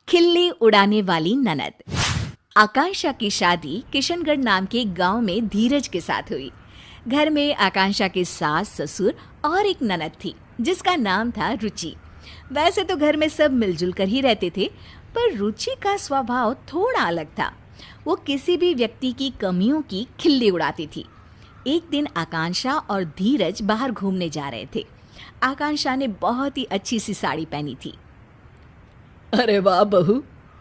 खिल्ली उड़ाने वाली ननद। आकांक्षा की शादी किशनगढ़ नाम के गांव में धीरज के साथ हुई। घर में आकांक्षा के सास ससुर और एक ननद थी जिसका नाम था रुचि। वैसे तो घर में सब मिलजुल कर ही रहते थे, पर रुचि का स्वभाव थोड़ा अलग था। वो किसी भी व्यक्ति की कमियों की खिल्ली उड़ाती थी। एक दिन आकांक्षा और धीरज बाहर घूमने जा रहे थे। आकांक्षा ने बहुत ही अच्छी सी साड़ी पहनी थी। अरे वाह बहू,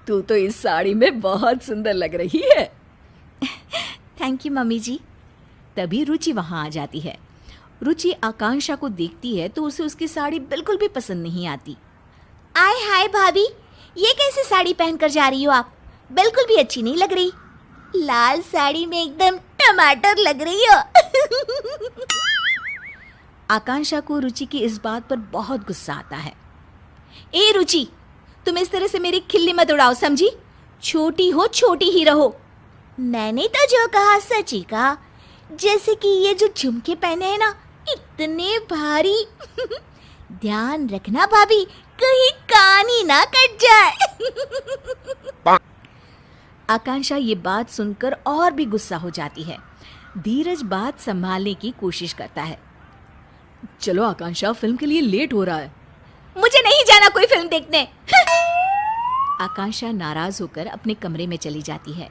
तू तो इस साड़ी में बहुत सुंदर लग रही है। थैंक यू मम्मी जी। तभी रुचि वहां आ जाती है। रुचि आकांक्षा को देखती है तो उसे उसकी साड़ी बिल्कुल भी पसंद नहीं आती। आय हाय भाभी, ये कैसी साड़ी पहनकर जा रही हो आप? बिल्कुल भी अच्छी नहीं लग रही। लाल साड़ी में एकदम टमाटर लग रही हो। आकांक्षा को रुचि की इस बात पर बहुत गुस्सा आता है। ए रुचि, तुम इस तरह से मेरी खिल्ली मत उड़ाओ, समझी? छोटी हो छोटी ही रहो। मैंने तो जो कहा सच ही कहा। जैसे कि ये जो झुमके पहने हैं ना, इतने भारी। ध्यान रखना भाभी, कहीं कान ही ना कट जाए। आकांक्षा ये बात सुनकर और भी गुस्सा हो जाती है। धीरज बात संभालने की कोशिश करता है। चलो आकांक्षा, फिल्म के लिए लेट हो रहा है। मुझे नहीं जाना कोई फिल्म देखने। आकांक्षा नाराज होकर अपने कमरे में चली जाती है।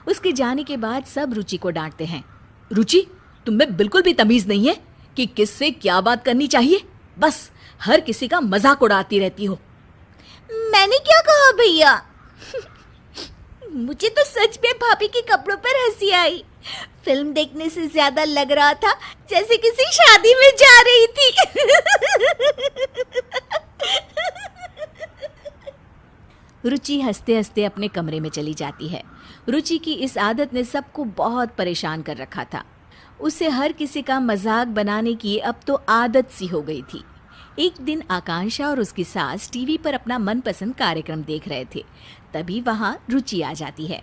उसके जाने के बाद सब रुचि को डांटते हैं। रुचि, तुम्हें बिल्कुल भी तमीज नहीं है कि किससे क्या बात करनी चाहिए। बस हर किसी का मजाक उड़ाती रहती हो। मैंने क्या कहा भैया? मुझे तो सच में भाभी के कपड़ों पर हंसी आई। फिल्म देखने से ज्यादा लग रहा था जैसे किसी शादी में जा रही थी। रुचि हंसते हंसते अपने कमरे में चली जाती है। रुचि की इस आदत ने सबको बहुत परेशान कर रखा था। उसे हर किसी का मजाक बनाने की अब तो आदत सी हो गई थी। एक दिन आकांक्षा और उसकी सास टीवी पर अपना मनपसंद कार्यक्रम देख रहे थे। तभी वहां रुचि आ जाती है।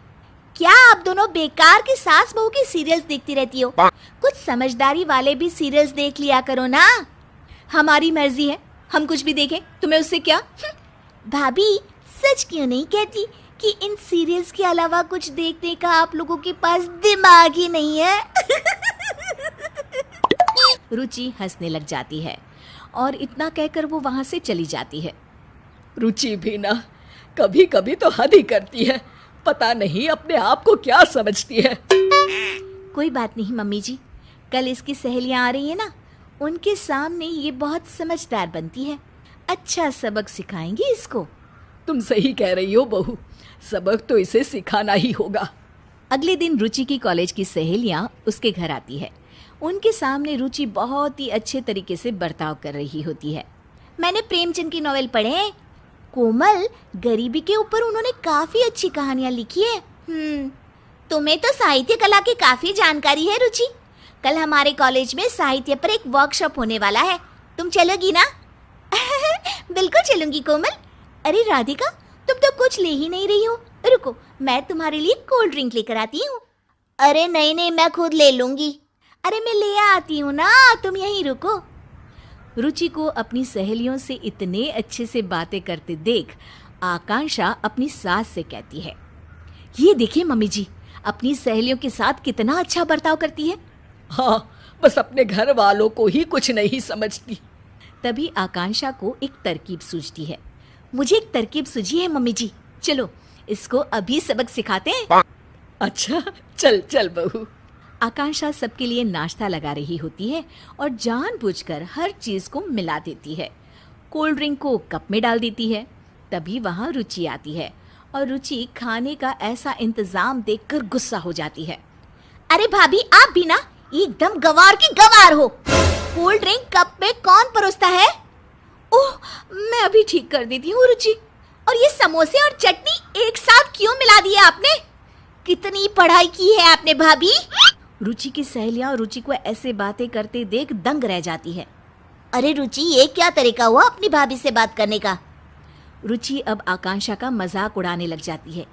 क्या आप दोनों बेकार के सास बहू के सीरियल्स देखती रहती हो? कुछ समझदारी वाले भी सीरियल्स देख लिया करो ना। हमारी मर्जी है, हम कुछ भी देखें, तुम्हें उससे क्या? भाभी, सच क्यों नहीं कहती कि इन सीरियल्स के अलावा कुछ देखने का आप लोगों के पास दिमाग ही नहीं है? रुचि हंसने लग जाती है और इतना कहकर वो वहां से चली जाती है। रुचि भी ना कभी कभी तो हद ही करती है। पता नहीं अपने आप को क्या समझती है। कोई बात नहीं मम्मी जी, कल इसकी सहेलियां आ रही है ना, उनके सामने ये बहुत समझदार बनती है। अच्छा सबक सिखाएंगी इसको। तुम सही कह रही हो बहू, सबक तो इसे सिखाना ही होगा। अगले दिन रुचि की कॉलेज की सहेलियां उसके घर आती है। उनके सामने रुचि बहुत ही अच्छे तरीके से बर्ताव कर रही होती है। मैंने प्रेमचंद की नॉवेल पढ़े हैं। कोमल, गरीबी के ऊपर उन्होंने काफी अच्छी कहानियां लिखी है। तुम्हें तो साहित्य कला की काफी जानकारी है रुचि। कल हमारे कॉलेज में साहित्य पर एक वर्कशॉप होने वाला है, तुम चलोगी ना? बिल्कुल चलूंगी कोमल। अरे राधिका, तुम तो कुछ ले ही नहीं रही हो। रुको, मैं तुम्हारे लिए कोल्ड ड्रिंक लेकर आती हूँ। अरे नहीं, मैं खुद ले लूंगी। अरे मैं ले आती हूँ ना, तुम यहीं रुको। रुचि को अपनी सहेलियों से इतने अच्छे से बातें करते देख आकांक्षा अपनी सास से कहती है, ये देखिए मम्मी जी, अपनी सहेलियों के साथ कितना अच्छा बर्ताव करती है। हाँ, बस अपने घर वालों को ही कुछ नहीं समझती। तभी आकांक्षा को एक तरकीब सूझती है। मुझे एक तरकीब सूझी है मम्मी जी, चलो इसको अभी सबक सिखाते हैं। अच्छा, चल चल बहू। आकांक्षा सबके लिए नाश्ता लगा रही होती है और जानबूझकर हर चीज को मिला देती है। कोल्ड ड्रिंक को कप में डाल देती है। तभी वहां रुचि आती है और रुचि खाने का ऐसा इंतजाम देखकर गुस्सा हो जाती है। अरे भाभी, आप भी ना एकदम गवार की गवार हो। कोल्ड ड्रिंक कप में कौन परोसता है? ओह, मैं अभी ठीक कर देती हूँ रुचि। और ये समोसे और चटनी एक साथ क्यों मिला दिया आपने? कितनी पढ़ाई की है आपने भाभी? रुचि की सहेलियां रुचि को ऐसे बातें करते देख दंग रह जाती है। अरे रुचि, ये क्या तरीका हुआ अपनी भाभी से बात करने का? रुचि अब आकांक्षा का मजाक उड़ाने लग जाती है।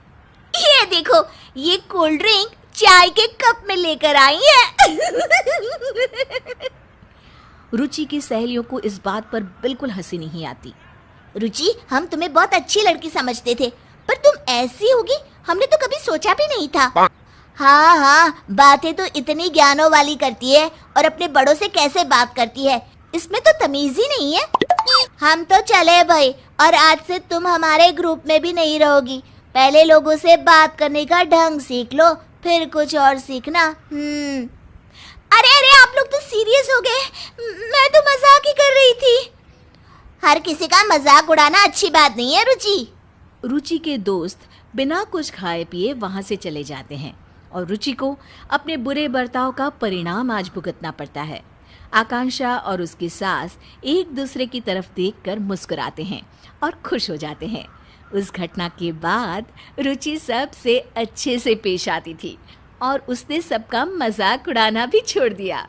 ये देखो, ये कोल्ड ड्रिंक चाय के कप में लेकर आई है। रुचि की सहेलियों को इस बात पर बिल्कुल हंसी नहीं आती। रुचि, हम तुम्हें बहुत अच्छी लड़की समझते थे, पर तुम ऐसी होगी हमने तो कभी सोचा भी नहीं था। हाँ हाँ, बातें तो इतनी ज्ञानों वाली करती है और अपने बड़ों से कैसे बात करती है, इसमें तो तमीज ही नहीं है। हम तो चले भाई, और आज से तुम हमारे ग्रुप में भी नहीं रहोगी। पहले लोगों से बात करने का ढंग सीख लो, फिर कुछ और सीखना। अरे अरे, आप लोग तो सीरियस हो गए, मैं तो मजाक ही कर रही थी। हर किसी का मजाक उड़ाना अच्छी बात नहीं है रुचि। रुचि के दोस्त बिना कुछ खाए पिए वहां से चले जाते हैं और रुचि को अपने बुरे बर्ताव का परिणाम आज भुगतना पड़ता है। आकांक्षा और उसकी सास एक दूसरे की तरफ देखकर मुस्कुराते हैं और खुश हो जाते हैं। उस घटना के बाद रुचि सबसे अच्छे से पेश आती थी और उसने सबका मजाक उड़ाना भी छोड़ दिया।